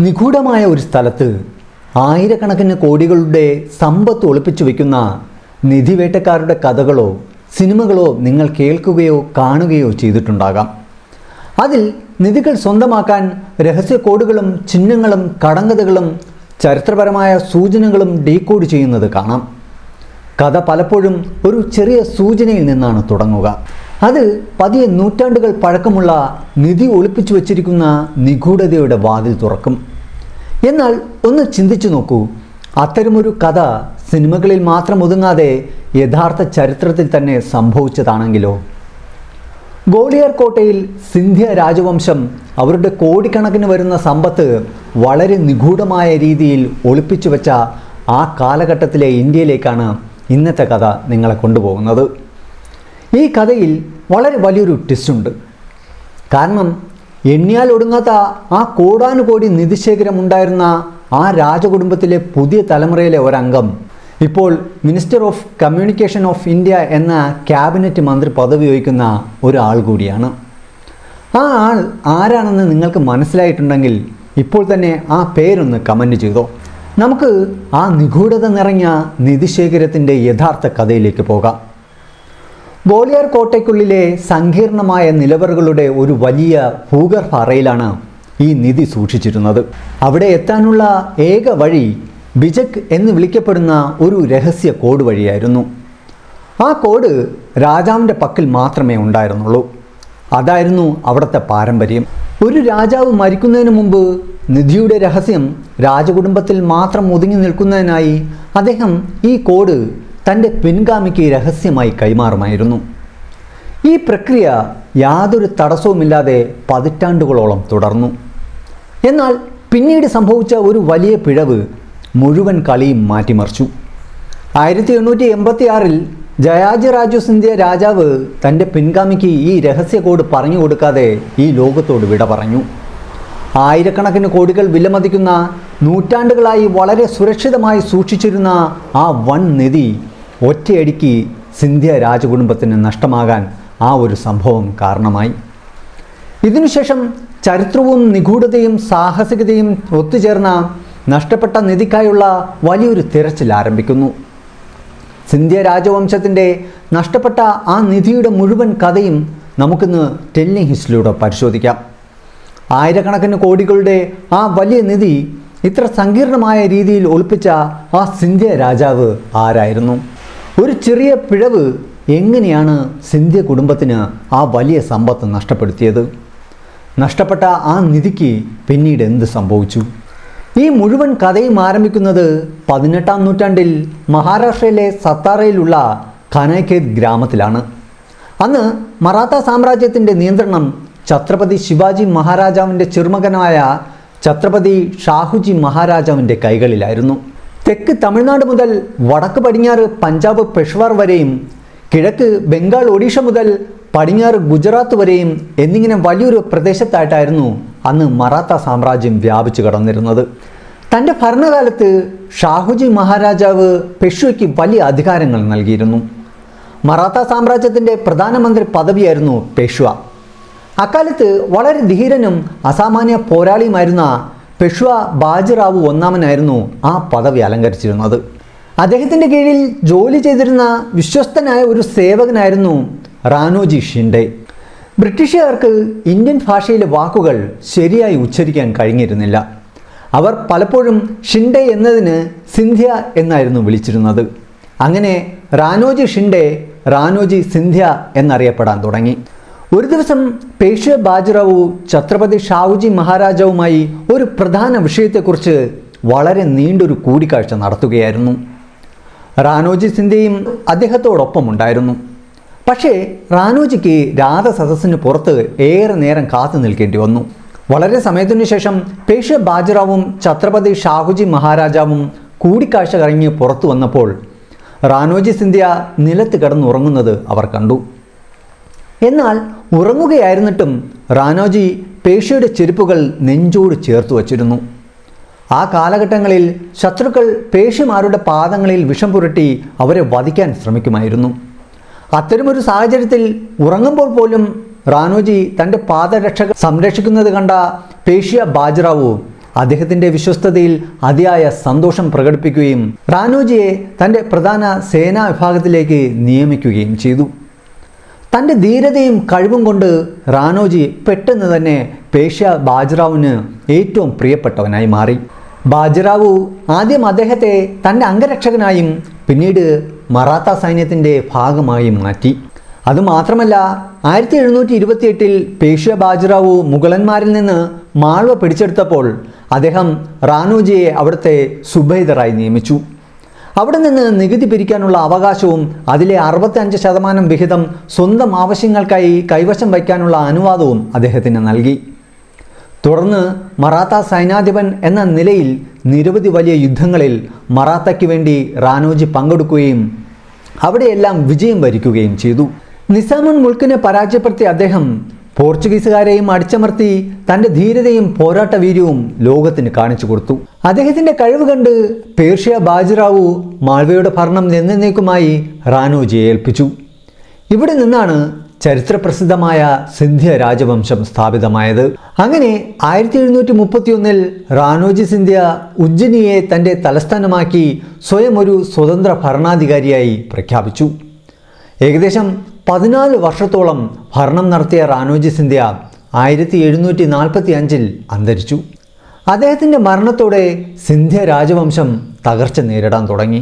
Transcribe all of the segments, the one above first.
നിഗൂഢമായ ഒരു സ്ഥലത്ത് ആയിരക്കണക്കിന് കോടികളുടെ സമ്പത്ത് ഒളിപ്പിച്ചു വയ്ക്കുന്ന നിധിവേട്ടക്കാരുടെ കഥകളോ സിനിമകളോ നിങ്ങൾ കേൾക്കുകയോ കാണുകയോ ചെയ്തിട്ടുണ്ടാകാം. അതിൽ നിധികൾ സ്വന്തമാക്കാൻ രഹസ്യ കോഡുകളും ചിഹ്നങ്ങളും കടങ്കഥകളും ചരിത്രപരമായ സൂചനകളും ഡീകോഡ് ചെയ്യുന്നത് കാണാം. കഥ പലപ്പോഴും ഒരു ചെറിയ സൂചനയിൽ നിന്നാണ് തുടങ്ങുക. അത് പതിയെ നൂറ്റാണ്ടുകൾ പഴക്കമുള്ള നിധി ഒളിപ്പിച്ചു വച്ചിരിക്കുന്ന നിഗൂഢതയുടെ വാതിൽ തുറക്കും. എന്നാൽ ഒന്ന് ചിന്തിച്ചു നോക്കൂ, അത്തരമൊരു കഥ സിനിമകളിൽ മാത്രം ഒതുങ്ങാതെ യഥാർത്ഥ ചരിത്രത്തിൽ തന്നെ സംഭവിച്ചതാണെങ്കിലോ? ഗ്വാളിയർ കോട്ടയിൽ സിന്ധ്യ രാജവംശം അവരുടെ കോടിക്കണക്കിന് വരുന്ന സമ്പത്ത് വളരെ നിഗൂഢമായ രീതിയിൽ ഒളിപ്പിച്ചു വെച്ച ആ കാലഘട്ടത്തിലെ ഇന്ത്യയിലേക്കാണ് ഇന്നത്തെ കഥ നിങ്ങളെ കൊണ്ടുപോകുന്നത്. ഈ കഥയിൽ വളരെ വലിയൊരു ട്വിസ്റ്റുണ്ട്. കാരണം എണ്ണിയാൽ ഒടുങ്ങാത്ത ആ കോടാനുകോടി നിധിശേഖരം ഉണ്ടായിരുന്ന ആ രാജകുടുംബത്തിലെ പുതിയ തലമുറയിലെ ഒരംഗം ഇപ്പോൾ minister of communication of India എന്ന ക്യാബിനറ്റ് മന്ത്രി പദവി വഹിക്കുന്ന ഒരാൾ കൂടിയാണ്. ആ ആൾ ആരാണെന്ന് നിങ്ങൾക്ക് മനസ്സിലായിട്ടുണ്ടെങ്കിൽ ഇപ്പോൾ തന്നെ ആ പേരൊന്ന് കമൻറ്റ് ചെയ്തോ. നമുക്ക് ആ നിഗൂഢത നിറഞ്ഞ നിധിശേഖരത്തിൻ്റെ യഥാർത്ഥ കഥയിലേക്ക് പോകാം. ഗ്വാളിയർ കോട്ടയ്ക്കുള്ളിലെ സങ്കീർണമായ നിലവറകളുടെ ഒരു വലിയ ഭൂഗർഭ അറയിലാണ് ഈ നിധി സൂക്ഷിച്ചിരുന്നത്. അവിടെ എത്താനുള്ള ഏക വഴി ബിജക് എന്ന് വിളിക്കപ്പെടുന്ന ഒരു രഹസ്യ കോഡ് വഴിയായിരുന്നു. ആ കോഡ് രാജാവിൻ്റെ പക്കൽ മാത്രമേ ഉണ്ടായിരുന്നുള്ളൂ. അതായിരുന്നു അവിടുത്തെ പാരമ്പര്യം. ഒരു രാജാവ് മരിക്കുന്നതിന് മുമ്പ് നിധിയുടെ രഹസ്യം രാജകുടുംബത്തിൽ മാത്രം ഒതുങ്ങി നിൽക്കുന്നതിനായി അദ്ദേഹം ഈ കോഡ് തൻ്റെ പിൻഗാമിക്ക് രഹസ്യമായി കൈമാറുമായിരുന്നു. ഈ പ്രക്രിയ യാതൊരു തടസ്സവുമില്ലാതെ പതിറ്റാണ്ടുകളോളം തുടർന്നു. എന്നാൽ പിന്നീട് സംഭവിച്ച ഒരു വലിയ പിഴവ് മുഴുവൻ കളിയും മാറ്റിമറിച്ചു. 1886 ജയാജിറാജു സിന്ധ്യ രാജാവ് തൻ്റെ പിൻഗാമിക്ക് ഈ രഹസ്യ കോഡ് പറഞ്ഞു കൊടുക്കാതെ ഈ ലോകത്തോട് വിട പറഞ്ഞു. ആയിരക്കണക്കിന് കോടികൾ വിലമതിക്കുന്ന നൂറ്റാണ്ടുകളായി വളരെ സുരക്ഷിതമായി സൂക്ഷിച്ചിരുന്ന ആ വൻ നിധി ഒറ്റയടിക്ക് സിന്ധ്യ രാജകുടുംബത്തിന് നഷ്ടമാകാൻ ആ ഒരു സംഭവം കാരണമായി. ഇതിനുശേഷം ചരിത്രവും നിഗൂഢതയും സാഹസികതയും ഒത്തുചേർന്ന നഷ്ടപ്പെട്ട നിധിക്കായുള്ള വലിയൊരു തിരച്ചിൽ ആരംഭിക്കുന്നു. സിന്ധ്യ രാജവംശത്തിൻ്റെ നഷ്ടപ്പെട്ട ആ നിധിയുടെ മുഴുവൻ കഥയും നമുക്കിന്ന് ടെല്ലിംഗ് ഹിസ്റ്ററിലൂടെ പരിശോധിക്കാം. ആയിരക്കണക്കിന് കോടികളുടെ ആ വലിയ നിധി ഇത്ര സങ്കീർണമായ രീതിയിൽ ഒളിപ്പിച്ച ആ സിന്ധ്യ രാജാവ് ആരായിരുന്നു? ഒരു ചെറിയ പിഴവ് എങ്ങനെയാണ് സിന്ധ്യ കുടുംബത്തിന് ആ വലിയ സമ്പത്ത് നഷ്ടപ്പെടുത്തിയത്? നഷ്ടപ്പെട്ട ആ നിധിക്ക് പിന്നീട് എന്ത് സംഭവിച്ചു? ഈ മുഴുവൻ കഥയും ആരംഭിക്കുന്നത് 18-ാം നൂറ്റാണ്ടിൽ മഹാരാഷ്ട്രയിലെ സത്താറയിലുള്ള ഖാനൈഖേത് ഗ്രാമത്തിലാണ്. അന്ന് മറാത്ത സാമ്രാജ്യത്തിൻ്റെ നിയന്ത്രണം ഛത്രപതി ശിവാജി മഹാരാജാവിൻ്റെ ചെറുമകനായ ഛത്രപതി ഷാഹുജി മഹാരാജാവിൻ്റെ കൈകളിലായിരുന്നു. തെക്ക് തമിഴ്നാട് മുതൽ വടക്ക് പടിഞ്ഞാറ് പഞ്ചാബ് പെഷ്വാർ വരെയും കിഴക്ക് ബംഗാൾ ഒഡീഷ മുതൽ പടിഞ്ഞാറ് ഗുജറാത്ത് വരെയും എന്നിങ്ങനെ വലിയൊരു പ്രദേശത്തായിട്ടായിരുന്നു അന്ന് മറാത്ത സാമ്രാജ്യം വ്യാപിച്ചു കടന്നിരുന്നത്. തൻ്റെ ഭരണകാലത്ത് ഷാഹുജി മഹാരാജാവ് പെഷ്വയ്ക്ക് വലിയ അധികാരങ്ങൾ നൽകിയിരുന്നു. മറാത്ത സാമ്രാജ്യത്തിൻ്റെ പ്രധാനമന്ത്രി പദവിയായിരുന്നു പെഷ്വ. അക്കാലത്ത് വളരെ ധീരനും അസാമാന്യ പോരാളിയുമായിരുന്ന പെഷ്വ ബാജിറാവു ഒന്നാമനായിരുന്നു ആ പദവി അലങ്കരിച്ചിരുന്നത്. അദ്ദേഹത്തിൻ്റെ കീഴിൽ ജോലി ചെയ്തിരുന്ന വിശ്വസ്തനായ ഒരു സേവകനായിരുന്നു റാനോജി ഷിൻഡെ. ബ്രിട്ടീഷുകാർക്ക് ഇന്ത്യൻ ഭാഷയിലെ വാക്കുകൾ ശരിയായി ഉച്ചരിക്കാൻ കഴിഞ്ഞിരുന്നില്ല. അവർ പലപ്പോഴും ഷിൻഡെ എന്നതിന് സിന്ധ്യ എന്നായിരുന്നു വിളിച്ചിരുന്നത്. അങ്ങനെ റാനോജി ഷിൻഡെ റാനോജി സിന്ധ്യ എന്നറിയപ്പെടാൻ തുടങ്ങി. ഒരു ദിവസം പേഷ്വ ബാജിറാവു ഛത്രപതി ഷാഹുജി മഹാരാജാവുമായി ഒരു പ്രധാന വിഷയത്തെക്കുറിച്ച് വളരെ നീണ്ടൊരു കൂടിക്കാഴ്ച നടത്തുകയായിരുന്നു. റാനോജി സിന്ധ്യയും അദ്ദേഹത്തോടൊപ്പം ഉണ്ടായിരുന്നു. പക്ഷേ റാനോജിക്ക് രാജസദസ്സിന് പുറത്ത് ഏറെ നേരം കാത്തു നിൽക്കേണ്ടി വന്നു. വളരെ സമയത്തിനു ശേഷം പേഷ്വ ബാജിറാവും ഛത്രപതി ഷാഹുജി മഹാരാജാവും കൂടിക്കാഴ്ച കഴിഞ്ഞ് പുറത്തു വന്നപ്പോൾ റാനോജി സിന്ധ്യ നിലത്ത് കിടന്നുറങ്ങുന്നത് അവർ കണ്ടു. എന്നാൽ ഉറങ്ങുകയായിരുന്നിട്ടും റാനോജി പേഷ്വയുടെ ചെരുപ്പുകൾ നെഞ്ചോട് ചേർത്ത് വച്ചിരുന്നു. ആ കാലഘട്ടങ്ങളിൽ ശത്രുക്കൾ പേഷ്യമാരുടെ പാദങ്ങളിൽ വിഷം പുരട്ടി അവരെ വധിക്കാൻ ശ്രമിക്കുമായിരുന്നു. അത്തരമൊരു സാഹചര്യത്തിൽ ഉറങ്ങുമ്പോൾ പോലും റാനോജി തൻ്റെ പാദരക്ഷകൾ സംരക്ഷിക്കുന്നത് കണ്ട പേഷ്യ ബാജിറാവു അദ്ദേഹത്തിൻ്റെ വിശ്വസ്തതയിൽ അതിയായ സന്തോഷം പ്രകടിപ്പിക്കുകയും റാനോജിയെ തൻ്റെ പ്രധാന സേനാ വിഭാഗത്തിലേക്ക് നിയമിക്കുകയും ചെയ്തു. തൻ്റെ ധീരതയും കഴിവും കൊണ്ട് റാനോജി പെട്ടെന്ന് തന്നെ പേഷ്യ ബാജിറാവുവിന് ഏറ്റവും പ്രിയപ്പെട്ടവനായി മാറി. ബാജിറാവു ആദ്യം അദ്ദേഹത്തെ തൻ്റെ അംഗരക്ഷകനായും പിന്നീട് മറാത്ത സൈന്യത്തിൻ്റെ ഭാഗമായും മാറ്റി. അതുമാത്രമല്ല, 1728 പേഷ്യ ബാജിറാവു മുഗളന്മാരിൽ നിന്ന് മാൾവ പിടിച്ചെടുത്തപ്പോൾ അദ്ദേഹം റാനോജിയെ അവിടുത്തെ സുബൈദറായി നിയമിച്ചു. അവിടെ നിന്ന് നികുതി പിരിക്കാനുള്ള അവകാശവും അതിലെ 65% വിഹിതം സ്വന്തം ആവശ്യങ്ങൾക്കായി കൈവശം വയ്ക്കാനുള്ള അനുവാദവും അദ്ദേഹത്തിന് നൽകി. തുടർന്ന് മറാത്ത സൈന്യാധിപൻ എന്ന നിലയിൽ നിരവധി വലിയ യുദ്ധങ്ങളിൽ മറാത്തയ്ക്ക് വേണ്ടി റാനോജി പങ്കെടുക്കുകയും അവിടെയെല്ലാം വിജയം വരിക്കുകയും ചെയ്തു. നിസാമുൽ മുൾക്കിനെ പരാജയപ്പെടുത്തിയ അദ്ദേഹം പോർച്ചുഗീസുകാരെയും അടിച്ചമർത്തി തൻ്റെ ധീരതയും പോരാട്ട വീര്യവും ലോകത്തിന് കാണിച്ചു കൊടുത്തു. അദ്ദേഹത്തിൻ്റെ കഴിവ് കണ്ട് പേർഷ്യ ബാജിറാവു മാൾവയുടെ ഭരണം എന്നേക്കുമായി റാനോജിയെ ഏൽപ്പിച്ചു. ഇവിടെ നിന്നാണ് ചരിത്രപ്രസിദ്ധമായ സിന്ധ്യ രാജവംശം സ്ഥാപിതമായത്. അങ്ങനെ 1731 റാനോജി സിന്ധ്യ ഉജ്ജയിനിയെ തൻ്റെ തലസ്ഥാനമാക്കി സ്വയം ഒരു സ്വതന്ത്ര ഭരണാധികാരിയായി പ്രഖ്യാപിച്ചു. ഏകദേശം 14 വർഷത്തോളം ഭരണം നടത്തിയ റാനോജി സിന്ധ്യ 1745 അന്തരിച്ചു. അദ്ദേഹത്തിൻ്റെ മരണത്തോടെ സിന്ധ്യ രാജവംശം തകർച്ച നേരിടാൻ തുടങ്ങി.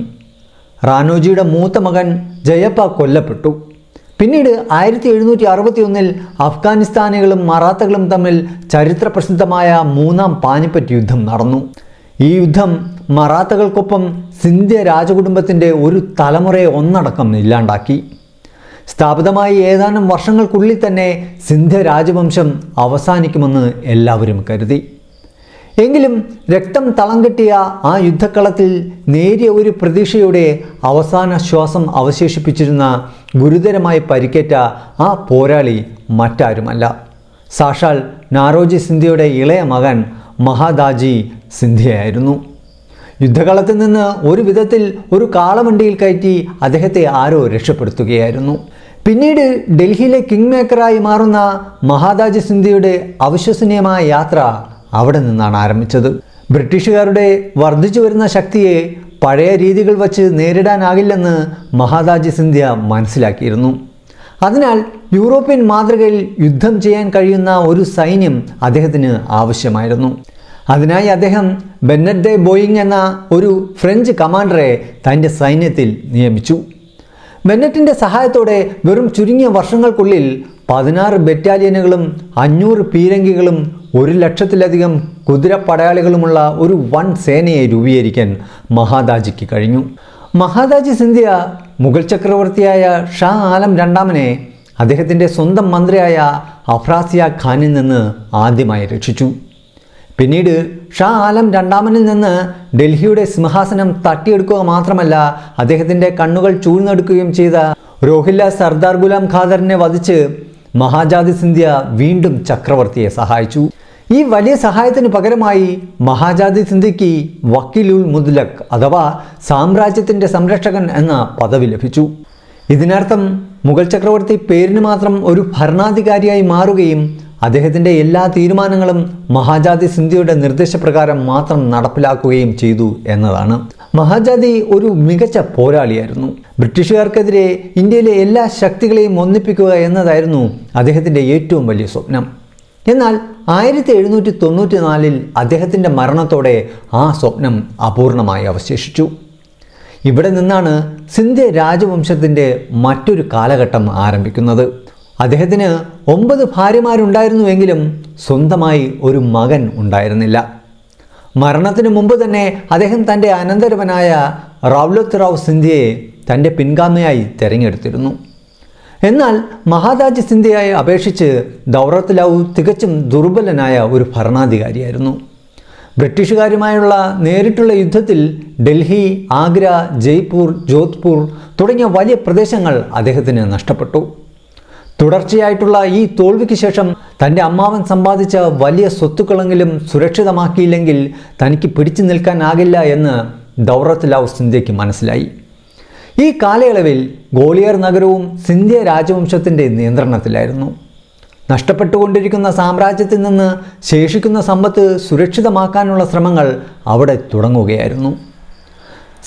റാനോജിയുടെ മൂത്ത മകൻ ജയപ്പ കൊല്ലപ്പെട്ടു. പിന്നീട് 1761 അഫ്ഗാനിസ്ഥാനികളും മറാത്തകളും തമ്മിൽ ചരിത്രപ്രസിദ്ധമായ മൂന്നാം പാനിപ്പറ്റ് യുദ്ധം നടന്നു. ഈ യുദ്ധം മറാത്തകൾക്കൊപ്പം സിന്ധ്യ രാജകുടുംബത്തിൻ്റെ ഒരു തലമുറയെ ഒന്നടക്കം ഇല്ലാണ്ടാക്കി. സ്ഥാപിതമായി ഏതാനും വർഷങ്ങൾക്കുള്ളിൽ തന്നെ സിന്ധ്യ രാജവംശം അവസാനിക്കുമെന്ന് എല്ലാവരും കരുതി. എങ്കിലും രക്തം തളം കെട്ടിയ ആ യുദ്ധക്കളത്തിൽ നേരിയ ഒരു പ്രതീക്ഷയുടെ അവസാന ശ്വാസം അവശേഷിപ്പിച്ചിരുന്ന ഗുരുതരമായി പരിക്കേറ്റ ആ പോരാളി മറ്റാരുമല്ല, സാക്ഷാൽ നാരോജി സിന്ധ്യയുടെ ഇളയ മകൻ മഹാദാജി സിന്ധ്യയായിരുന്നു. യുദ്ധകളത്തിൽ നിന്ന് ഒരു വിധത്തിൽ ഒരു കാളവണ്ടിയിൽ കയറ്റി അദ്ദേഹത്തെ ആരോ രക്ഷപ്പെടുത്തുകയായിരുന്നു. പിന്നീട് ഡൽഹിയിലെ കിങ് മേക്കറായി മാറുന്ന മഹാദാജി സിന്ധ്യയുടെ അവിശ്വസനീയമായ യാത്ര അവിടെ നിന്നാണ് ആരംഭിച്ചത്. ബ്രിട്ടീഷുകാരുടെ വർദ്ധിച്ചു വരുന്ന ശക്തിയെ പഴയ രീതികൾ വച്ച് നേരിടാനാകില്ലെന്ന് മഹാദാജി സിന്ധ്യ മനസ്സിലാക്കിയിരുന്നു. അതിനാൽ യൂറോപ്യൻ മാതൃകയിൽ യുദ്ധം ചെയ്യാൻ കഴിയുന്ന ഒരു സൈന്യം അദ്ദേഹത്തിന് ആവശ്യമായിരുന്നു. അതിനായി അദ്ദേഹം ബെന്നറ്റ് ദെ ബോയിങ് എന്ന ഒരു ഫ്രഞ്ച് കമാൻഡറെ തൻ്റെ സൈന്യത്തിൽ നിയമിച്ചു. ബെന്നറ്റിൻ്റെ സഹായത്തോടെ വെറും ചുരുങ്ങിയ വർഷങ്ങൾക്കുള്ളിൽ 16 ബറ്റാലിയനുകളും 500 പീരങ്കികളും 100,000-ലധികം കുതിരപ്പടയാളികളുമുള്ള ഒരു വൻ സേനയെ രൂപീകരിക്കാൻ മഹാദാജിക്ക് കഴിഞ്ഞു. മഹാദാജി സിന്ധ്യ മുഗൾ ചക്രവർത്തിയായ ഷാ ആലം രണ്ടാമനെ അദ്ദേഹത്തിൻ്റെ സ്വന്തം മന്ത്രിയായ അഫ്രാസിയ ഖാനിൽ നിന്ന് ആദ്യമായി രക്ഷിച്ചു. പിന്നീട് ഷാ ആലം രണ്ടാമനിൽ നിന്ന് ഡൽഹിയുടെ സിംഹാസനം തട്ടിയെടുക്കുക മാത്രമല്ല, അദ്ദേഹത്തിൻ്റെ കണ്ണുകൾ ചൂഴ്ന്നെടുക്കുകയും ചെയ്ത രോഹില്ല സർദാർ ഗുലാം ഖാദറിനെ വധിച്ച് മഹാദാജി സിന്ധ്യ വീണ്ടും ചക്രവർത്തിയെ സഹായിച്ചു. ഈ വലിയ സഹായത്തിന് പകരമായി മഹാദാജി സിന്ധ്യയ്ക്ക് വക്കീലുൽ മുദ്ലഖ് അഥവാ സാമ്രാജ്യത്തിൻ്റെ സംരക്ഷകൻ എന്ന പദവി ലഭിച്ചു. ഇതിനർത്ഥം മുഗൾ ചക്രവർത്തി പേരിന് മാത്രം ഒരു ഭരണാധികാരിയായി മാറുകയും അദ്ദേഹത്തിൻ്റെ എല്ലാ തീരുമാനങ്ങളും മഹാദാജി സിന്ധ്യയുടെ നിർദ്ദേശപ്രകാരം മാത്രം നടപ്പിലാക്കുകയും ചെയ്തു എന്നതാണ്. മഹാദാജി ഒരു മികച്ച പോരാളിയായിരുന്നു. ബ്രിട്ടീഷുകാർക്കെതിരെ ഇന്ത്യയിലെ എല്ലാ ശക്തികളെയും ഒന്നിപ്പിക്കുക എന്നതായിരുന്നു അദ്ദേഹത്തിൻ്റെ ഏറ്റവും വലിയ സ്വപ്നം. എന്നാൽ 1794 അദ്ദേഹത്തിൻ്റെ മരണത്തോടെ ആ സ്വപ്നം അപൂർണമായി അവശേഷിച്ചു. ഇവിടെ നിന്നാണ് സിന്ധ്യ രാജവംശത്തിൻ്റെ മറ്റൊരു കാലഘട്ടം ആരംഭിക്കുന്നത്. അദ്ദേഹത്തിന് 9 ഭാര്യമാരുണ്ടായിരുന്നുവെങ്കിലും സ്വന്തമായി ഒരു മകൻ ഉണ്ടായിരുന്നില്ല. മരണത്തിന് മുമ്പ് തന്നെ അദ്ദേഹം തൻ്റെ അനന്തരവനായ റൗലത്ത് റാവ് സിന്ധ്യയെ തൻ്റെ പിൻഗാമിയായി തിരഞ്ഞെടുത്തിരുന്നു. എന്നാൽ മഹാദാജി സിന്ധ്യയെ അപേക്ഷിച്ച് ദൗലത്ത് റാവു തികച്ചും ദുർബലനായ ഒരു ഭരണാധികാരിയായിരുന്നു. ബ്രിട്ടീഷുകാരുമായുള്ള നേരിട്ടുള്ള യുദ്ധത്തിൽ ഡൽഹി, ആഗ്ര, ജയ്പൂർ, ജോധ്പൂർ തുടങ്ങിയ വലിയ പ്രദേശങ്ങൾ അദ്ദേഹത്തിന് നഷ്ടപ്പെട്ടു. തുടർച്ചയായിട്ടുള്ള ഈ തോൽവിക്ക് ശേഷം തൻ്റെ അമ്മാവൻ സമ്പാദിച്ച വലിയ സ്വത്തുക്കളെങ്കിലും സുരക്ഷിതമാക്കിയില്ലെങ്കിൽ തനിക്ക് പിടിച്ചു നിൽക്കാനാകില്ല എന്ന് ദൗലത്ത് റാവ് സിന്ധ്യയ്ക്ക് മനസ്സിലായി. ഈ കാലയളവിൽ ഗ്വാളിയർ നഗരവും സിന്ധ്യ രാജവംശത്തിൻ്റെ നിയന്ത്രണത്തിലായിരുന്നു. നഷ്ടപ്പെട്ടുകൊണ്ടിരിക്കുന്ന സാമ്രാജ്യത്തിൽ നിന്ന് ശേഷിക്കുന്ന സമ്പത്ത് സുരക്ഷിതമാക്കാനുള്ള ശ്രമങ്ങൾ അവിടെ തുടങ്ങുകയായിരുന്നു.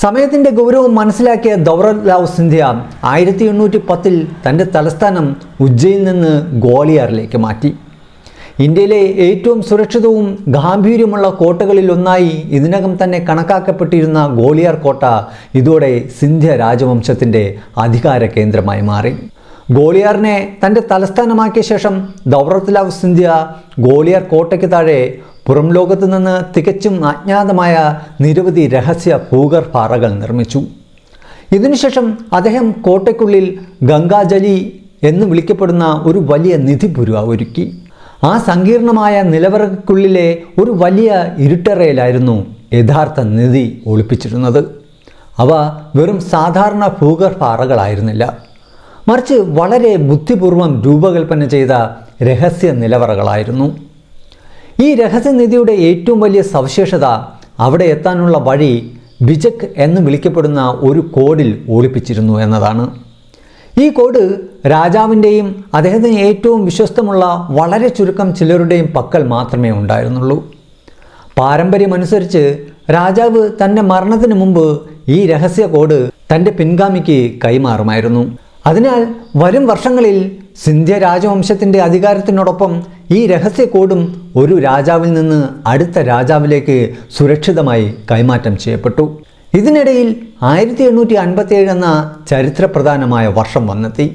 സമയത്തിൻ്റെ ഗൗരവം മനസ്സിലാക്കിയ ദൗലത്ലാവ് സിന്ധ്യ 1810 തൻ്റെ തലസ്ഥാനം ഉജ്ജയിൽ നിന്ന് ഗ്വാളിയറിലേക്ക് മാറ്റി. ഇന്ത്യയിലെ ഏറ്റവും സുരക്ഷിതവും ഗാംഭീര്യമുള്ള കോട്ടകളിൽ ഒന്നായി ഇതിനകം തന്നെ കണക്കാക്കപ്പെട്ടിരുന്ന ഗ്വാളിയർ കോട്ട ഇതോടെ സിന്ധ്യ രാജവംശത്തിൻ്റെ അധികാര കേന്ദ്രമായി മാറി. ഗ്വാളിയറിനെ തൻ്റെ തലസ്ഥാനമാക്കിയ ശേഷം ദൗലത്ലാവ് സിന്ധ്യ ഗ്വാളിയർ കോട്ടയ്ക്ക് താഴെ പുറം ലോകത്തു നിന്ന് തികച്ചും അജ്ഞാതമായ നിരവധി രഹസ്യ ഭൂഗർഭാറകൾ നിർമ്മിച്ചു. ഇതിനുശേഷം അദ്ദേഹം കോട്ടയ്ക്കുള്ളിൽ ഗംഗാജലി എന്ന് വിളിക്കപ്പെടുന്ന ഒരു വലിയ നിധിപുര ഒരുക്കി. ആ സങ്കീർണമായ നിലവറയ്ക്കുള്ളിലെ ഒരു വലിയ ഇരുട്ടറയിലായിരുന്നു യഥാർത്ഥ നിധി ഒളിപ്പിച്ചിരുന്നത്. അവ വെറും സാധാരണ ഭൂഗർഭാറകളായിരുന്നില്ല, മറിച്ച് വളരെ ബുദ്ധിപൂർവം രൂപകൽപ്പന ചെയ്ത രഹസ്യ നിലവറകളായിരുന്നു. ഈ രഹസ്യനിധിയുടെ ഏറ്റവും വലിയ സവിശേഷത അവിടെ എത്താനുള്ള വഴി ബിജക് എന്ന് വിളിക്കപ്പെടുന്ന ഒരു കോഡിൽ ഒളിപ്പിച്ചിരുന്നു എന്നതാണ്. ഈ കോഡ് രാജാവിൻ്റെയും അദ്ദേഹത്തിന് ഏറ്റവും വിശ്വസ്തമുള്ള വളരെ ചുരുക്കം ചിലരുടെയും പക്കൽ മാത്രമേ ഉണ്ടായിരുന്നുള്ളൂ. പാരമ്പര്യമനുസരിച്ച് രാജാവ് തൻ്റെ മരണത്തിന് മുമ്പ് ഈ രഹസ്യ കോഡ് തൻ്റെ പിൻഗാമിക്ക് കൈമാറുമായിരുന്നു. അതിനാൽ വരും വർഷങ്ങളിൽ സിന്ധ്യ രാജവംശത്തിൻ്റെ അധികാരത്തിനോടൊപ്പം ഈ രഹസ്യ കോഡും ഒരു രാജാവിൽ നിന്ന് അടുത്ത രാജാവിലേക്ക് സുരക്ഷിതമായി കൈമാറ്റം ചെയ്യപ്പെട്ടു. ഇതിനിടയിൽ 1857 എന്ന ചരിത്രപ്രധാനമായ വർഷം വന്നെത്തി.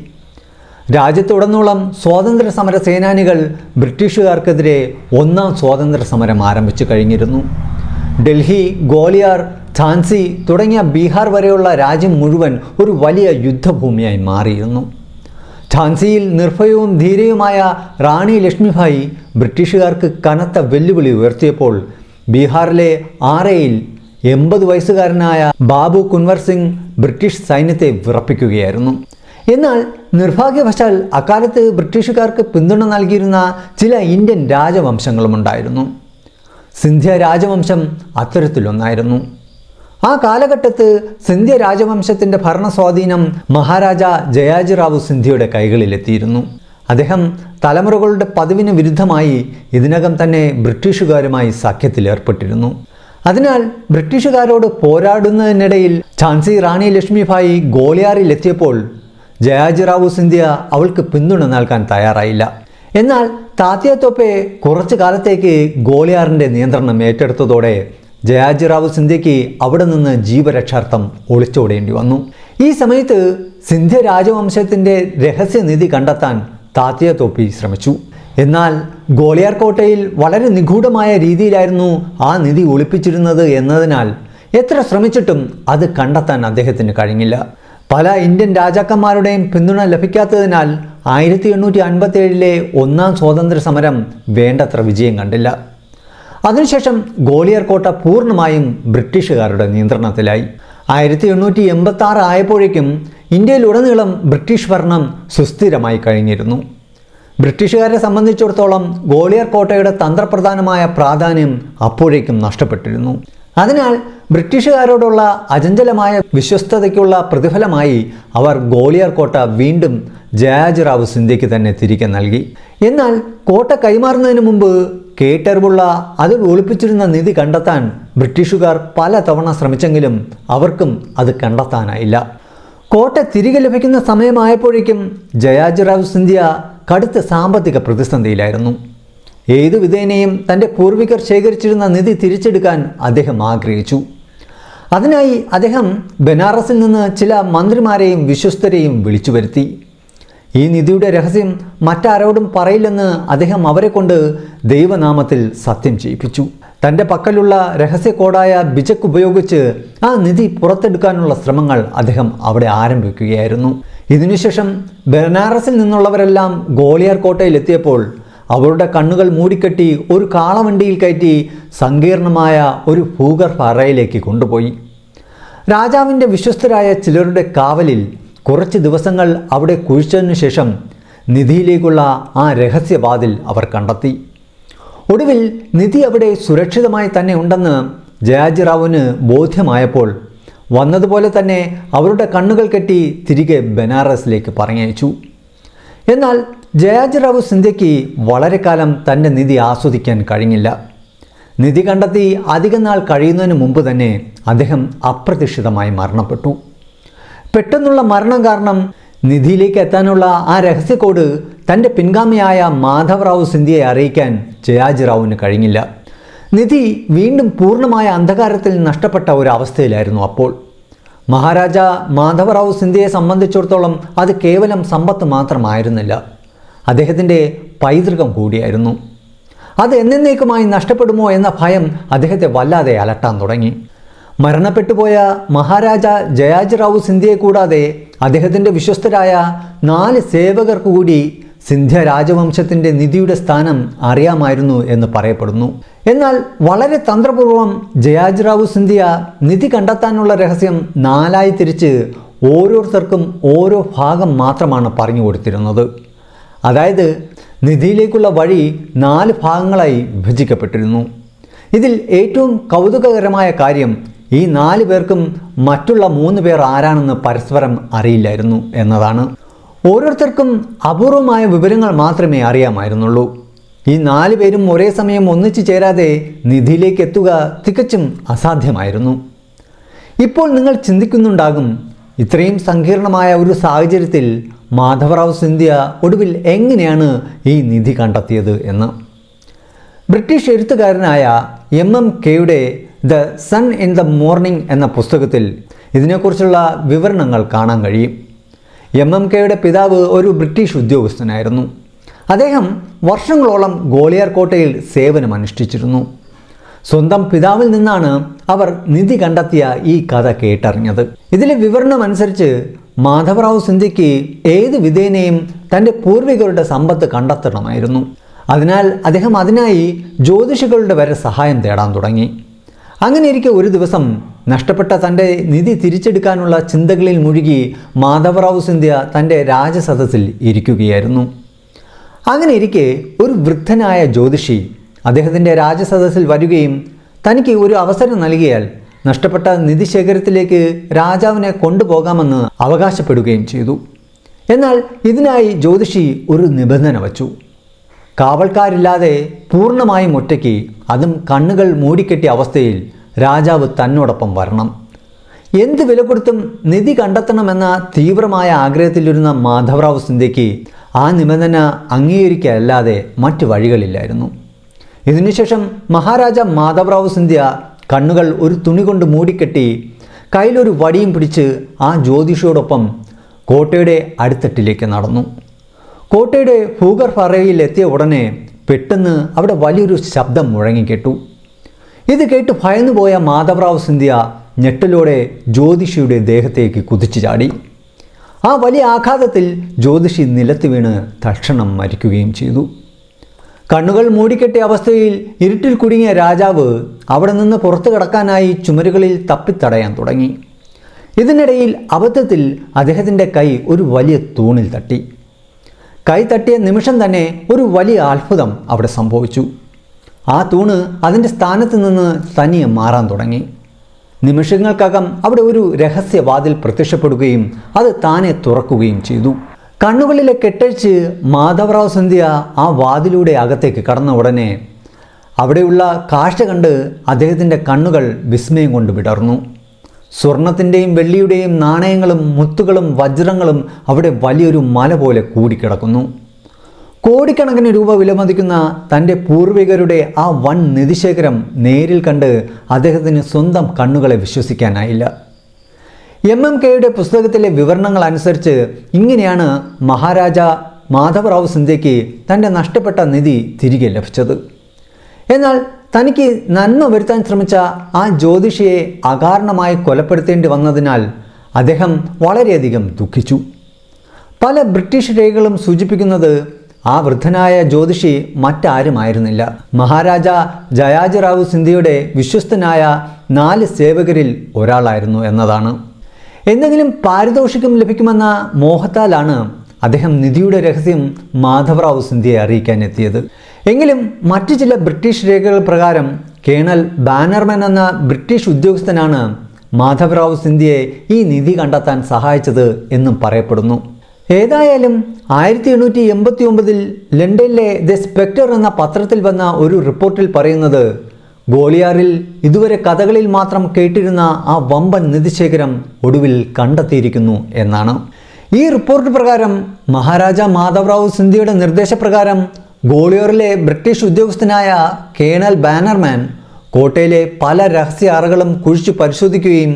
രാജ്യത്തുടനീളം സ്വാതന്ത്ര്യ സമര സേനാനികൾ ബ്രിട്ടീഷുകാർക്കെതിരെ ഒന്നാം സ്വാതന്ത്ര്യ സമരം ആരംഭിച്ചു കഴിഞ്ഞിരുന്നു. ഡൽഹി, ഗ്വാളിയർ, ഝാൻസി തുടങ്ങിയ ബീഹാർ വരെയുള്ള രാജ്യം മുഴുവൻ ഒരു വലിയ യുദ്ധഭൂമിയായി മാറിയിരുന്നു. ഝാൻസിയിൽ നിർഭയവും ധീരയുമായ റാണി ലക്ഷ്മിഭായി ബ്രിട്ടീഷുകാർക്ക് കനത്ത വെല്ലുവിളി ഉയർത്തിയപ്പോൾ ബീഹാറിലെ ആറയിൽ 80 വയസ്സുകാരനായ ബാബു കുൻവർ സിംഗ് ബ്രിട്ടീഷ് സൈന്യത്തെ വിറപ്പിക്കുകയായിരുന്നു. എന്നാൽ നിർഭാഗ്യവശാൽ അക്കാലത്ത് ബ്രിട്ടീഷുകാർക്ക് പിന്തുണ നൽകിയിരുന്ന ചില ഇന്ത്യൻ രാജവംശങ്ങളുമുണ്ടായിരുന്നു. സിന്ധ്യ രാജവംശം അത്തരത്തിലൊന്നായിരുന്നു. ആ കാലഘട്ടത്ത് സിന്ധ്യ രാജവംശത്തിൻ്റെ ഭരണസ്വാധീനം മഹാരാജ ജയാജിറാവു സിന്ധ്യയുടെ കൈകളിലെത്തിയിരുന്നു. അദ്ദേഹം തലമുറകളുടെ പതിവിന് വിരുദ്ധമായി ഇതിനകം തന്നെ ബ്രിട്ടീഷുകാരുമായി സഖ്യത്തിലേർപ്പെട്ടിരുന്നു. അതിനാൽ ബ്രിട്ടീഷുകാരോട് പോരാടുന്നതിനിടയിൽ ഝാൻസി റാണി ലക്ഷ്മിഭായി ഗ്വാളിയറിലെത്തിയപ്പോൾ ജയാജിറാവു സിന്ധ്യ അവൾക്ക് പിന്തുണ നൽകാൻ തയ്യാറായില്ല. എന്നാൽ താത്യ തോപ്പെ കുറച്ചു കാലത്തേക്ക് ഗ്വാളിയറിൻ്റെ നിയന്ത്രണം ഏറ്റെടുത്തതോടെ ജയാജിറാവു സിന്ധ്യയ്ക്ക് അവിടെ നിന്ന് ജീവരക്ഷാർത്ഥം ഒളിച്ചോടേണ്ടി വന്നു. ഈ സമയത്ത് സിന്ധ്യ രാജവംശത്തിൻ്റെ രഹസ്യനിധി കണ്ടെത്താൻ താത്യ തോപ്പി ശ്രമിച്ചു. എന്നാൽ ഗ്വാളിയർ കോട്ടയിൽ വളരെ നിഗൂഢമായ രീതിയിലായിരുന്നു ആ നിധി ഒളിപ്പിച്ചിരുന്നത് എന്നതിനാൽ എത്ര ശ്രമിച്ചിട്ടും അത് കണ്ടെത്താൻ അദ്ദേഹത്തിന് കഴിഞ്ഞില്ല. പല ഇന്ത്യൻ രാജാക്കന്മാരുടെയും പിന്തുണ ലഭിക്കാത്തതിനാൽ 1857 ഒന്നാം സ്വാതന്ത്ര്യ സമരം വേണ്ടത്ര വിജയം കണ്ടില്ല. അതിനുശേഷം ഗ്വാളിയർ കോട്ട പൂർണ്ണമായും ബ്രിട്ടീഷുകാരുടെ നിയന്ത്രണത്തിലായി. 1886 ആയപ്പോഴേക്കും ഇന്ത്യയിലുടനീളം ബ്രിട്ടീഷ് ഭരണം സുസ്ഥിരമായി കഴിഞ്ഞിരുന്നു. ബ്രിട്ടീഷുകാരെ സംബന്ധിച്ചിടത്തോളം ഗ്വാളിയർ കോട്ടയുടെ തന്ത്രപ്രധാനമായ പ്രാധാന്യം അപ്പോഴേക്കും നഷ്ടപ്പെട്ടിരുന്നു. അതിനാൽ ബ്രിട്ടീഷുകാരോടുള്ള അചഞ്ചലമായ വിശ്വസ്തതയ്ക്കുള്ള പ്രതിഫലമായി അവർ ഗ്വാളിയർ കോട്ട വീണ്ടും ജയാജിറാവു സിന്ധ്യയ്ക്ക് തന്നെ തിരികെ നൽകി. എന്നാൽ കോട്ട കൈമാറുന്നതിന് മുമ്പ് കേട്ടറിവുള്ള അതിൽ ഒളിപ്പിച്ചിരുന്ന നിധി കണ്ടെത്താൻ ബ്രിട്ടീഷുകാർ പല തവണ ശ്രമിച്ചെങ്കിലും അവർക്കും അത് കണ്ടെത്താനായില്ല. കോട്ട തിരികെ ലഭിക്കുന്ന സമയമായപ്പോഴേക്കും ജയാജിറാവു സിന്ധ്യ കടുത്ത സാമ്പത്തിക പ്രതിസന്ധിയിലായിരുന്നു. ഏതു വിധേനയും തൻ്റെ പൂർവികർ ശേഖരിച്ചിരുന്ന നിധി തിരിച്ചെടുക്കാൻ അദ്ദേഹം ആഗ്രഹിച്ചു. അതിനായി അദ്ദേഹം ബനാറസിൽ നിന്ന് ചില മന്ത്രിമാരെയും വിശ്വസ്തരെയും വിളിച്ചു വരുത്തി. ഈ നിധിയുടെ രഹസ്യം മറ്റാരോടും പറയില്ലെന്ന് അദ്ദേഹം അവരെ കൊണ്ട് ദൈവനാമത്തിൽ സത്യം ചെയ്യിപ്പിച്ചു. തൻ്റെ പക്കലുള്ള രഹസ്യ കോഡായ ബിജക് ഉപയോഗിച്ച് ആ നിധി പുറത്തെടുക്കാനുള്ള ശ്രമങ്ങൾ അദ്ദേഹം അവിടെ ആരംഭിക്കുകയായിരുന്നു. ഇതിനുശേഷം ബനാറസിൽ നിന്നുള്ളവരെല്ലാം ഗ്വാളിയർ കോട്ടയിലെത്തിയപ്പോൾ അവരുടെ കണ്ണുകൾ മൂടിക്കെട്ടി ഒരു കാളവണ്ടിയിൽ കയറ്റി സങ്കീർണമായ ഒരു ഭൂഗർഭ അറയിലേക്ക് കൊണ്ടുപോയി. രാജാവിൻ്റെ വിശ്വസ്തരായ ചിലരുടെ കാവലിൽ കുറച്ച് ദിവസങ്ങൾ അവിടെ കുഴിച്ചതിനു ശേഷം നിധിയിലേക്കുള്ള ആ രഹസ്യവാതിൽ അവർ കണ്ടെത്തി. ഒടുവിൽ നിധി അവിടെ സുരക്ഷിതമായി തന്നെ ഉണ്ടെന്ന് ജയാജിറാവുവിന് ബോധ്യമായപ്പോൾ വന്നതുപോലെ തന്നെ അവരുടെ കണ്ണുകൾ കെട്ടി തിരികെ ബനാറസിലേക്ക് പറഞ്ഞയച്ചു. എന്നാൽ ജയാജിറാവു സിന്ധ്യയ്ക്ക് വളരെ കാലം തൻ്റെ നിധി ആസ്വദിക്കാൻ കഴിഞ്ഞില്ല. നിധി കണ്ടെത്തി അധികം നാൾ കഴിയുന്നതിന് മുമ്പ് തന്നെ അദ്ദേഹം അപ്രതീക്ഷിതമായി മരണപ്പെട്ടു. പെട്ടെന്നുള്ള മരണം കാരണം നിധിയിലേക്ക് എത്താനുള്ള ആ രഹസ്യ കോഡ് തൻ്റെ പിൻഗാമിയായ മാധവറാവു സിന്ധ്യയെ അറിയിക്കാൻ ജയാജിറാവുവിന് കഴിഞ്ഞില്ല. നിധി വീണ്ടും പൂർണ്ണമായ അന്ധകാരത്തിൽ നഷ്ടപ്പെട്ട ഒരു അവസ്ഥയിലായിരുന്നു അപ്പോൾ. മഹാരാജ മാധവറാവു സിന്ധ്യയെ സംബന്ധിച്ചിടത്തോളം അത് കേവലം സമ്പത്ത് മാത്രമായിരുന്നില്ല, അദ്ദേഹത്തിൻ്റെ പൈതൃകം കൂടിയായിരുന്നു. അത് എന്നേക്കുമായി നഷ്ടപ്പെടുമോ എന്ന ഭയം അദ്ദേഹത്തെ വല്ലാതെ അലട്ടാൻ തുടങ്ങി. മരണപ്പെട്ടുപോയ മഹാരാജ ജയാജിറാവു സിന്ധ്യയെ കൂടാതെ അദ്ദേഹത്തിൻ്റെ വിശ്വസ്തരായ 4 സേവകർക്ക് കൂടി സിന്ധ്യ രാജവംശത്തിൻ്റെ നിധിയുടെ സ്ഥാനം അറിയാമായിരുന്നു എന്ന് പറയപ്പെടുന്നു. എന്നാൽ വളരെ തന്ത്രപൂർവ്വം ജയാജിറാവു സിന്ധ്യ നിധി കണ്ടെത്താനുള്ള രഹസ്യം 4ആയി തിരിച്ച് ഓരോരുത്തർക്കും ഓരോ ഭാഗം മാത്രമാണ് പറഞ്ഞു കൊടുത്തിരുന്നത്. അതായത് നിധിയിലേക്കുള്ള വഴി 4 ഭാഗങ്ങളായി വിഭജിക്കപ്പെട്ടിരുന്നു. ഇതിൽ ഏറ്റവും കൗതുകകരമായ കാര്യം ഈ 4 പേർക്കും മറ്റുള്ള 3 പേർ ആരാണെന്ന് പരസ്പരം അറിയില്ലായിരുന്നു എന്നതാണ്. ഓരോരുത്തർക്കും അപൂർവമായ വിവരങ്ങൾ മാത്രമേ അറിയാമായിരുന്നുള്ളൂ. ഈ 4 പേരും ഒരേ സമയം ഒന്നിച്ചു ചേരാതെ നിധിയിലേക്ക് എത്തുക തികച്ചും അസാധ്യമായിരുന്നു. ഇപ്പോൾ നിങ്ങൾ ചിന്തിക്കുന്നുണ്ടാകും, ഇത്രയും സങ്കീർണമായ ഒരു സാഹചര്യത്തിൽ മാധവറാവു സിന്ധ്യ ഒടുവിൽ എങ്ങനെയാണ് ഈ നിധി കണ്ടെത്തിയത് എന്ന്. ബ്രിട്ടീഷ് എഴുത്തുകാരനായ MM കെയുടെ the sun in the morning എന്ന പുസ്തകത്തിൽ ഇതിനെക്കുറിച്ചുള്ള വിവരണങ്ങൾ കാണാൻ കഴിയും. MM കെയുടെ പിതാവ് ഒരു ബ്രിട്ടീഷ് ഉദ്യോഗസ്ഥനായിരുന്നു. അദ്ദേഹം വർഷങ്ങളോളം ഗ്വാളിയർ കോട്ടയിൽ സേവനമനുഷ്ഠിച്ചിരുന്നു. സ്വന്തം പിതാവിൽ നിന്നാണ് അവർ നിധി കണ്ടെത്തിയ ഈ കഥ കേട്ടറിഞ്ഞത്. ഇതിലെ വിവരണം അനുസരിച്ച് മാധവറാവു സിന്ധ്യയ്ക്ക് ഏത് വിധേനയും തൻ്റെ പൂർവികരുടെ സമ്പത്ത് കണ്ടെത്തണമായിരുന്നു. അതിനാൽ അദ്ദേഹം അതിനായി ജ്യോതിഷികളുടെ വരെ സഹായം തേടാൻ തുടങ്ങി. അങ്ങനെയിരിക്കെ ഒരു ദിവസം നഷ്ടപ്പെട്ട തൻ്റെ നിധി തിരിച്ചെടുക്കാനുള്ള ചിന്തകളിൽ മുഴുകി മാധവറാവു സിന്ധ്യ തൻ്റെ രാജസദസ്സിൽ ഇരിക്കുകയായിരുന്നു. അങ്ങനെയിരിക്കെ ഒരു വൃദ്ധനായ ജ്യോതിഷി അദ്ദേഹത്തിൻ്റെ രാജസദസ്സിൽ വരികയും തനിക്ക് ഒരു അവസരം നൽകിയാൽ നഷ്ടപ്പെട്ട നിധി ശേഖരത്തിലേക്ക് രാജാവിനെ കൊണ്ടുപോകാമെന്ന് അവകാശപ്പെടുകയും ചെയ്തു. എന്നാൽ ഇതിനായി ജ്യോതിഷി ഒരു നിബന്ധന വച്ചു. കാവൽക്കാരില്ലാതെ പൂർണ്ണമായും ഒറ്റയ്ക്ക്, അതും കണ്ണുകൾ മൂടിക്കെട്ടിയ അവസ്ഥയിൽ രാജാവ് തന്നോടൊപ്പം വരണം. എന്ത് വില കൊടുത്തും നിധി കണ്ടെത്തണമെന്ന തീവ്രമായ ആഗ്രഹത്തിലിരുന്ന മാധവറാവു സിന്ധ്യയ്ക്ക് ആ നിബന്ധന അംഗീകരിക്കല്ലാതെ മറ്റു വഴികളില്ലായിരുന്നു. ഇതിനുശേഷം മഹാരാജ മാധവറാവു സിന്ധ്യ കണ്ണുകൾ ഒരു തുണി കൊണ്ട് മൂടിക്കെട്ടി കയ്യിലൊരു വടിയും പിടിച്ച് ആ ജ്യോതിഷിയോടൊപ്പം കോട്ടയുടെ അടിത്തട്ടിലേക്ക് നടന്നു. കോട്ടയുടെ ഭൂഗർഭ അറയിൽ എത്തിയ ഉടനെ പെട്ടെന്ന് അവിടെ വലിയൊരു ശബ്ദം മുഴങ്ങിക്കേട്ടു. ഇത് കേട്ട് ഭയന്നുപോയ മാധവറാവു സിന്ധ്യ ഞെട്ടലോടെ ജ്യോതിഷിയുടെ ദേഹത്തേക്ക് കുതിച്ചു ചാടി. ആ വലിയ ആഘാതത്തിൽ ജ്യോതിഷി നിലത്ത് വീണ് തൽക്ഷണം മരിക്കുകയും ചെയ്തു. കണ്ണുകൾ മൂടിക്കെട്ടിയ അവസ്ഥയിൽ ഇരുട്ടിൽ കുടുങ്ങിയ രാജാവ് അവിടെ നിന്ന് പുറത്തു കടക്കാനായി ചുമരുകളിൽ തപ്പിത്തടയാൻ തുടങ്ങി. ഇതിനിടയിൽ അബദ്ധത്തിൽ അദ്ദേഹത്തിൻ്റെ കൈ ഒരു വലിയ തൂണിൽ തട്ടി. കൈ തട്ടിയ നിമിഷം തന്നെ ഒരു വലിയ അത്ഭുതം അവിടെ സംഭവിച്ചു. ആ തൂണ് അതിൻ്റെ സ്ഥാനത്ത് നിന്ന് തനിയെ മാറാൻ തുടങ്ങി. നിമിഷങ്ങൾക്കകം അവിടെ ഒരു രഹസ്യവാതിൽ പ്രത്യക്ഷപ്പെടുകയും അത് താനെ തുറക്കുകയും ചെയ്തു. കണ്ണുകളിലെ കെട്ടഴിച്ച് മാധവറാവു സിന്ധ്യ ആ വാതിലൂടെ അകത്തേക്ക് കടന്ന ഉടനെ അവിടെയുള്ള കാഴ്ച കണ്ട് അദ്ദേഹത്തിൻ്റെ കണ്ണുകൾ വിസ്മയം കൊണ്ട് വിടർന്നു. സ്വർണത്തിൻ്റെയും വെള്ളിയുടെയും നാണയങ്ങളും മുത്തുകളും വജ്രങ്ങളും അവിടെ വലിയൊരു മല പോലെ കൂടിക്കിടക്കുന്നു. കോടിക്കണക്കിന് രൂപ വിലമതിക്കുന്ന തൻ്റെ പൂർവികരുടെ ആ വൻ നിധിശേഖരം നേരിൽ കണ്ട് അദ്ദേഹത്തിന് സ്വന്തം കണ്ണുകളെ വിശ്വസിക്കാനായില്ല. MM കെയുടെ പുസ്തകത്തിലെ വിവരണങ്ങൾ അനുസരിച്ച് ഇങ്ങനെയാണ് മഹാരാജ മാധവറാവു സിന്ധ്യയ്ക്ക് തൻ്റെ നഷ്ടപ്പെട്ട നിധി തിരികെ ലഭിച്ചത്. എന്നാൽ തനിക്ക് നന്മ വരുത്താൻ ശ്രമിച്ച ആ ജ്യോതിഷിയെ അകാരണമായി കൊലപ്പെടുത്തേണ്ടി വന്നതിനാൽ അദ്ദേഹം വളരെയധികം ദുഃഖിച്ചു. പല ബ്രിട്ടീഷ് രേഖകളും സൂചിപ്പിക്കുന്നത് ആ വൃദ്ധനായ ജ്യോതിഷി മറ്റാരുമായിരുന്നില്ല, മഹാരാജ ജയാജിറാവു സിന്ധ്യയുടെ വിശ്വസ്തനായ 4 സേവകരിൽ ഒരാളായിരുന്നു എന്നതാണ്. എന്തെങ്കിലും പാരിതോഷികം ലഭിക്കുമെന്ന മോഹത്താലാണ് അദ്ദേഹം നിധിയുടെ രഹസ്യം മാധവറാവു സിന്ധ്യയെ അറിയിക്കാൻ എത്തിയത്. എങ്കിലും മറ്റു ചില ബ്രിട്ടീഷ് രേഖകൾ പ്രകാരം കേണൽ ബാനർമാൻ എന്ന ബ്രിട്ടീഷ് ഉദ്യോഗസ്ഥനാണ് മാധവറാവു സിന്ധ്യയെ ഈ നിധി കണ്ടെത്താൻ സഹായിച്ചത് എന്നും പറയപ്പെടുന്നു. ഏതായാലും 1889 ലണ്ടനിലെ ദ സ്പെക്ടർ എന്ന പത്രത്തിൽ വന്ന ഒരു റിപ്പോർട്ടിൽ പറയുന്നത് ഗോളിയാറിൽ ഇതുവരെ കഥകളിൽ മാത്രം കേട്ടിരുന്ന ആ വമ്പൻ നിധിശേഖരം ഒടുവിൽ കണ്ടെത്തിയിരിക്കുന്നു എന്നാണ്. ഈ റിപ്പോർട്ട് പ്രകാരം മഹാരാജ മാധവറാവു സിന്ധ്യയുടെ നിർദ്ദേശപ്രകാരം ഗോളിയാറിലെ ബ്രിട്ടീഷ് ഉദ്യോഗസ്ഥനായ കേണൽ ബാനർമാൻ കോട്ടയിലെ പല രഹസ്യ അറകളും കുഴിച്ചു പരിശോധിക്കുകയും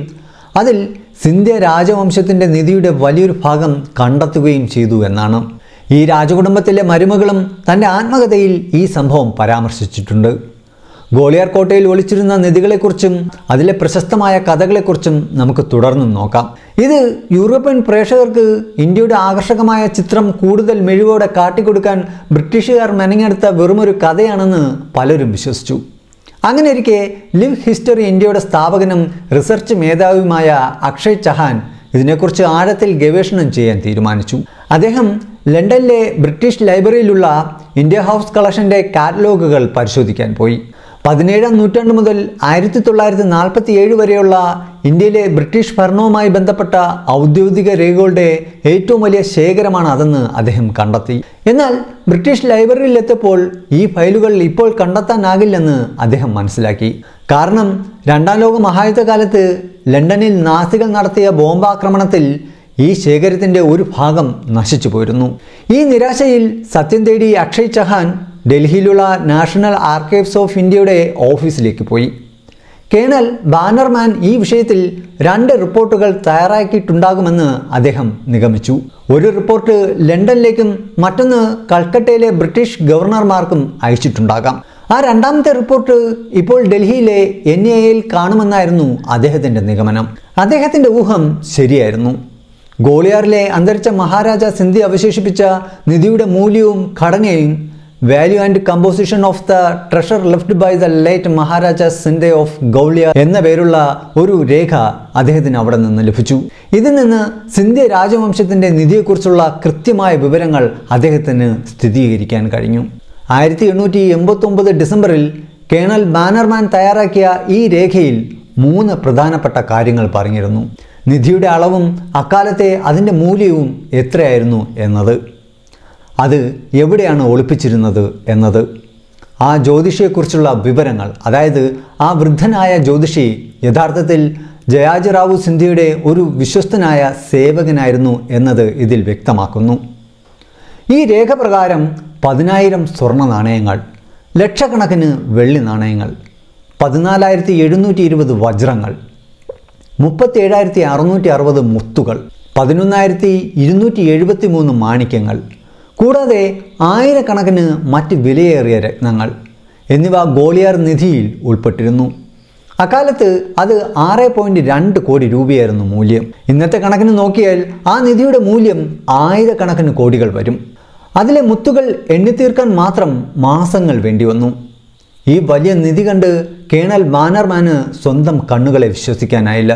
അതിൽ സിന്ധ്യ രാജവംശത്തിൻ്റെ നിധിയുടെ വലിയൊരു ഭാഗം കണ്ടെത്തുകയും ചെയ്തു എന്നാണ്. ഈ രാജകുടുംബത്തിലെ മരുമകളും തൻ്റെ ആത്മകഥയിൽ ഈ സംഭവം പരാമർശിച്ചിട്ടുണ്ട്. ഗോളിയാർ കോട്ടയിൽ ഒളിച്ചിരുന്ന നിധികളെക്കുറിച്ചും അതിലെ പ്രശസ്തമായ കഥകളെക്കുറിച്ചും നമുക്ക് തുടർന്നും നോക്കാം. ഇത് യൂറോപ്യൻ പ്രേക്ഷകർക്ക് ഇന്ത്യയുടെ ആകർഷകമായ ചിത്രം കൂടുതൽ മിഴിവോടെ കാട്ടിക്കൊടുക്കാൻ ബ്രിട്ടീഷുകാർ മെനഞ്ഞെടുത്ത വെറുമൊരു കഥയാണെന്ന് പലരും വിശ്വസിച്ചു. അങ്ങനെയിരിക്കെ ലിവ് ഹിസ്റ്ററി ഇന്ത്യയുടെ സ്ഥാപകനും റിസർച്ച് മേധാവിയുമായ അക്ഷയ് ചഹാൻ ഇതിനെക്കുറിച്ച് ആഴത്തിൽ ഗവേഷണം ചെയ്യാൻ തീരുമാനിച്ചു. അദ്ദേഹം ലണ്ടനിലെ ബ്രിട്ടീഷ് ലൈബ്രറിയിലുള്ള ഇന്ത്യ ഹൗസ് കളക്ഷൻ്റെ കാറ്റലോഗുകൾ പരിശോധിക്കാൻ പോയി. 17-ാം നൂറ്റാണ്ട് മുതൽ 1947 വരെയുള്ള ഇന്ത്യയിലെ ബ്രിട്ടീഷ് ഭരണവുമായി ബന്ധപ്പെട്ട ഔദ്യോഗിക രേഖകളുടെ ഏറ്റവും വലിയ ശേഖരമാണ് അതെന്ന് അദ്ദേഹം കണ്ടെത്തി. എന്നാൽ ബ്രിട്ടീഷ് ലൈബ്രറിയിൽ എത്തിയപ്പോൾ ഈ ഫയലുകൾ ഇപ്പോൾ കണ്ടെത്താനാകില്ലെന്ന് അദ്ദേഹം മനസ്സിലാക്കി. കാരണം 2ാം ലോക മഹായുദ്ധകാലത്ത് ലണ്ടനിൽ നാസികൾ നടത്തിയ ബോംബാക്രമണത്തിൽ ഈ ശേഖരത്തിൻ്റെ ഒരു ഭാഗം നശിച്ചു പോയിരുന്നു. ഈ നിരാശയിൽ സത്യം തേടി Akshay Chahal ഡൽഹിയിലുള്ള national archives of ഇന്ത്യയുടെ ഓഫീസിലേക്ക് പോയി. കേണൽ ബാനർമാൻ ഈ വിഷയത്തിൽ 2 റിപ്പോർട്ടുകൾ തയ്യാറാക്കിയിട്ടുണ്ടാകുമെന്ന് അദ്ദേഹം നിഗമിച്ചു. ഒരു റിപ്പോർട്ട് ലണ്ടനിലേക്കും മറ്റൊന്ന് കൽക്കട്ടയിലെ ബ്രിട്ടീഷ് ഗവർണർമാർക്കും അയച്ചിട്ടുണ്ടാകാം. ആ 2ാമത്തെ റിപ്പോർട്ട് ഇപ്പോൾ ഡൽഹിയിലെ NAAയിൽ കാണുമെന്നായിരുന്നു അദ്ദേഹത്തിൻ്റെ നിഗമനം. അദ്ദേഹത്തിൻ്റെ ഊഹം ശരിയായിരുന്നു. ഗോളിയാറിലെ അന്തരിച്ച മഹാരാജ സിന്ധ്യ അവശേഷിപ്പിച്ച നിധിയുടെ മൂല്യവും ഘടനയും value and composition of the treasure left by the late Maharaja Scindia of Gwalior എന്ന പേരുള്ള ഒരു രേഖ അദ്ദേഹത്തിന് അവിടെ നിന്ന് ലഭിച്ചു. ഇതിൽ നിന്ന് സിന്ധ്യ രാജവംശത്തിൻ്റെ നിധിയെക്കുറിച്ചുള്ള കൃത്യമായ വിവരങ്ങൾ അദ്ദേഹത്തിന് സ്ഥിരീകരിക്കാൻ കഴിഞ്ഞു. 1889 ഡിസംബറിൽ കേണൽ ബാനർമാൻ തയ്യാറാക്കിയ ഈ രേഖയിൽ 3 പ്രധാനപ്പെട്ട കാര്യങ്ങൾ പറഞ്ഞിരുന്നു. നിധിയുടെ അളവും അക്കാലത്തെ അതിൻ്റെ മൂല്യവും എത്രയായിരുന്നു എന്നത്, അത് എവിടെയാണ് ഒളിപ്പിച്ചിരുന്നത് എന്നത്, ആ ജ്യോതിഷിയെക്കുറിച്ചുള്ള വിവരങ്ങൾ, അതായത് ആ വൃദ്ധനായ ജ്യോതിഷി യഥാർത്ഥത്തിൽ ജയാജിറാവു സിന്ധ്യയുടെ ഒരു വിശ്വസ്തനായ സേവകനായിരുന്നു എന്നത് ഇതിൽ വ്യക്തമാക്കുന്നു. ഈ രേഖ പ്രകാരം 10,000 സ്വർണ്ണ നാണയങ്ങൾ, ലക്ഷക്കണക്കിന് വെള്ളി നാണയങ്ങൾ, 14,720 വജ്രങ്ങൾ, 37,660 മുത്തുകൾ, 11,273 മാണിക്യങ്ങൾ, കൂടാതെ ആയിരക്കണക്കിന് മറ്റ് വിലയേറിയ രത്നങ്ങൾ എന്നിവ ഗോളിയാർ നിധിയിൽ ഉൾപ്പെട്ടിരുന്നു. അക്കാലത്ത് അത് 6.2 കോടി രൂപയായിരുന്നു മൂല്യം. ഇന്നത്തെ കണക്കിന് നോക്കിയാൽ ആ നിധിയുടെ മൂല്യം ആയിരക്കണക്കിന് കോടികൾ വരും. അതിലെ മുത്തുകൾ എണ്ണിത്തീർക്കാൻ മാത്രം മാസങ്ങൾ വേണ്ടി വന്നു. ഈ വലിയ നിധി കണ്ട് കേണൽ ബാനർമാന് സ്വന്തം കണ്ണുകളെ വിശ്വസിക്കാനായില്ല.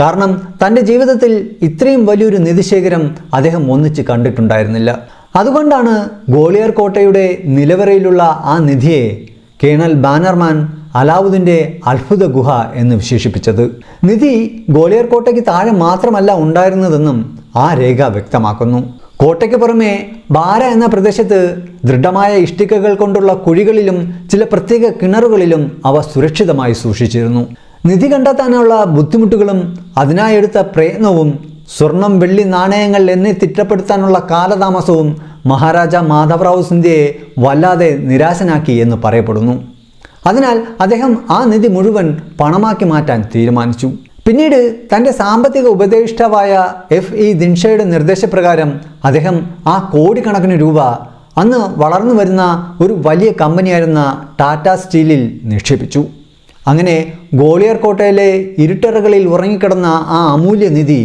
കാരണം തൻ്റെ ജീവിതത്തിൽ ഇത്രയും വലിയൊരു നിധിശേഖരം അദ്ദേഹം ഒന്നിച്ച് കണ്ടിട്ടുണ്ടായിരുന്നില്ല. അതുകൊണ്ടാണ് ഗോളിയാർ കോട്ടയുടെ നിലവറയിലുള്ള ആ നിധിയെ കേണൽ ബാനർമാൻ അലാവുദ്ദീൻ്റെ അത്ഭുത ഗുഹ എന്ന് വിശേഷിപ്പിച്ചത്. നിധി ഗോളിയാർ കോട്ടയ്ക്ക് താഴെ മാത്രമല്ല ഉണ്ടായിരുന്നതെന്നും ആ രേഖ വ്യക്തമാക്കുന്നു. കോട്ടയ്ക്ക് പുറമെ ബാര എന്ന പ്രദേശത്ത് ദൃഢമായ ഇഷ്ടികകൾ കൊണ്ടുള്ള കുഴികളിലും ചില പ്രത്യേക കിണറുകളിലും അവ സുരക്ഷിതമായി സൂക്ഷിച്ചിരുന്നു. നിധി കണ്ടെത്താനുള്ള ബുദ്ധിമുട്ടുകളും അതിനായെടുത്ത പ്രയത്നവും സ്വർണം, വെള്ളി, നാണയങ്ങൾ എന്നീ തിട്ടപ്പെടുത്താനുള്ള കാലതാമസവും മഹാരാജ മാധവറാവു സിന്ധ്യയെ വല്ലാതെ നിരാശനാക്കി എന്ന് പറയപ്പെടുന്നു. അതിനാൽ അദ്ദേഹം ആ നിധി മുഴുവൻ പണമാക്കി മാറ്റാൻ തീരുമാനിച്ചു. പിന്നീട് തൻ്റെ സാമ്പത്തിക ഉപദേഷ്ടാവായ F.E. ദിൻഷയുടെ നിർദ്ദേശപ്രകാരം അദ്ദേഹം ആ കോടിക്കണക്കിന് രൂപ അന്ന് വളർന്നു വരുന്ന ഒരു വലിയ കമ്പനിയായിരുന്ന ടാറ്റ സ്റ്റീലിൽ നിക്ഷേപിച്ചു. അങ്ങനെ ഗോളിയാർ കോട്ടയിലെ ഇരുട്ടറകളിൽ ഉറങ്ങിക്കിടന്ന ആ അമൂല്യ നിധി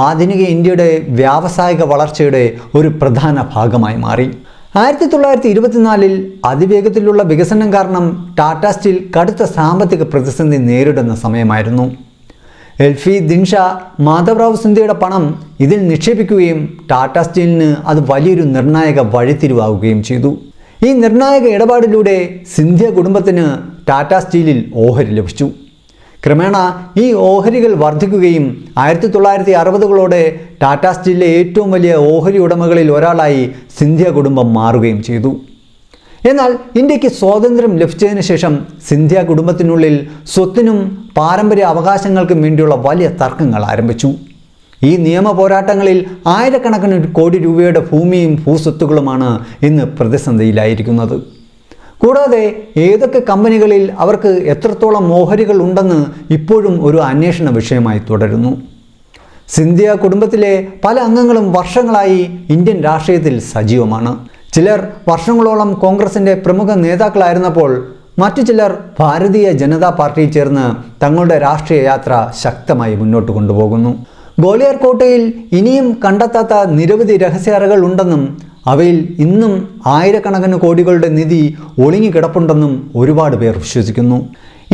ആധുനിക ഇന്ത്യയുടെ വ്യാവസായിക വളർച്ചയുടെ ഒരു പ്രധാന ഭാഗമായി മാറി. 1924 അതിവേഗത്തിലുള്ള വികസനം കാരണം ടാറ്റ സ്റ്റീൽ കടുത്ത സാമ്പത്തിക പ്രതിസന്ധി നേരിടുന്ന സമയമായിരുന്നു. F.E. ദിൻഷ മാധവറാവു സിന്ധ്യയുടെ പണം ഇതിൽ നിക്ഷേപിക്കുകയും ടാറ്റ സ്റ്റീലിന് അത് വലിയൊരു നിർണായക വഴിത്തിരിവാകുകയും ചെയ്തു. ഈ നിർണായക ഇടപാടിലൂടെ സിന്ധ്യ കുടുംബത്തിന് ടാറ്റ സ്റ്റീലിൽ ഓഹരി ലഭിച്ചു. ക്രമേണ ഈ ഓഹരികൾ വർദ്ധിക്കുകയും 1960കളോടെ ടാറ്റ സ്റ്റീലിലെ ഏറ്റവും വലിയ ഓഹരി ഉടമകളിൽ ഒരാളായി സിന്ധ്യ കുടുംബം മാറുകയും ചെയ്തു. എന്നാൽ ഇന്ത്യക്ക് സ്വാതന്ത്ര്യം ലഭിച്ചതിന് ശേഷം സിന്ധ്യ കുടുംബത്തിനുള്ളിൽ സ്വത്തിനും പാരമ്പര്യ അവകാശങ്ങൾക്കും വേണ്ടിയുള്ള വലിയ തർക്കങ്ങൾ ആരംഭിച്ചു. ഈ നിയമ പോരാട്ടങ്ങളിൽ ആയിരക്കണക്കിന് കോടി രൂപയുടെ ഭൂമിയും ഭൂസ്വത്തുക്കളുമാണ് ഇന്ന് പ്രതിസന്ധിയിലായിരിക്കുന്നത്. കൂടാതെ ഏതൊക്കെ കമ്പനികളിൽ അവർക്ക് എത്രത്തോളം ഓഹരികൾ ഉണ്ടെന്ന് ഇപ്പോഴും ഒരു അന്വേഷണ വിഷയമായി തുടരുന്നു. സിന്ധ്യ കുടുംബത്തിലെ പല അംഗങ്ങളും വർഷങ്ങളായി ഇന്ത്യൻ രാഷ്ട്രീയത്തിൽ സജീവമാണ്. ചിലർ വർഷങ്ങളോളം കോൺഗ്രസിൻ്റെ പ്രമുഖ നേതാക്കളായിരുന്നപ്പോൾ മറ്റു ചിലർ ഭാരതീയ ജനതാ പാർട്ടിയിൽ ചേർന്ന് തങ്ങളുടെ രാഷ്ട്രീയ യാത്ര ശക്തമായി മുന്നോട്ട് കൊണ്ടുപോകുന്നു. ഗ്വാളിയർ കോട്ടയിൽ ഇനിയും കണ്ടെത്താത്ത നിരവധി രഹസ്യാറകൾ ഉണ്ടെന്നും അവയിൽ ഇന്നും ആയിരക്കണക്കിന് കോടികളുടെ നിധി ഒളിഞ്ഞുകിടപ്പുണ്ടെന്നും ഒരുപാട് പേർ വിശ്വസിക്കുന്നു.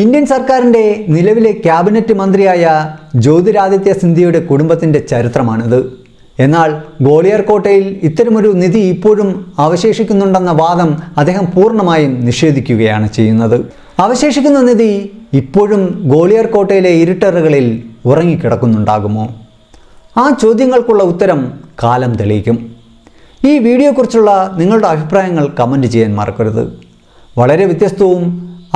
ഇന്ത്യൻ സർക്കാരിൻ്റെ നിലവിലെ ക്യാബിനറ്റ് മന്ത്രിയായ ജ്യോതിരാദിത്യ സിന്ധ്യയുടെ കുടുംബത്തിൻ്റെ ചരിത്രമാണിത്. എന്നാൽ ഗ്വാളിയർ കോട്ടയിൽ ഇത്തരമൊരു നിധി ഇപ്പോഴും അവശേഷിക്കുന്നുണ്ടെന്ന വാദം അദ്ദേഹം പൂർണ്ണമായും നിഷേധിക്കുകയാണ് ചെയ്യുന്നത്. അവശേഷിക്കുന്ന നിധി ഇപ്പോഴും ഗ്വാളിയർ കോട്ടയിലെ ഇരുട്ടറകളിൽ ഉറങ്ങിക്കിടക്കുന്നുണ്ടാകുമോ? ആ ചോദ്യങ്ങൾക്കുള്ള ഉത്തരം കാലം തെളിയിക്കും. ഈ വീഡിയോയെക്കുറിച്ചുള്ള നിങ്ങളുടെ അഭിപ്രായങ്ങൾ കമൻറ്റ് ചെയ്യാൻ മറക്കരുത്. വളരെ വ്യത്യസ്തവും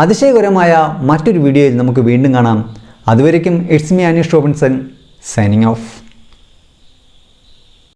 അതിശയകരമായ മറ്റൊരു വീഡിയോയിൽ നമുക്ക് വീണ്ടും കാണാം. അതുവരേക്കും it's me Aneesh Robinson signing off.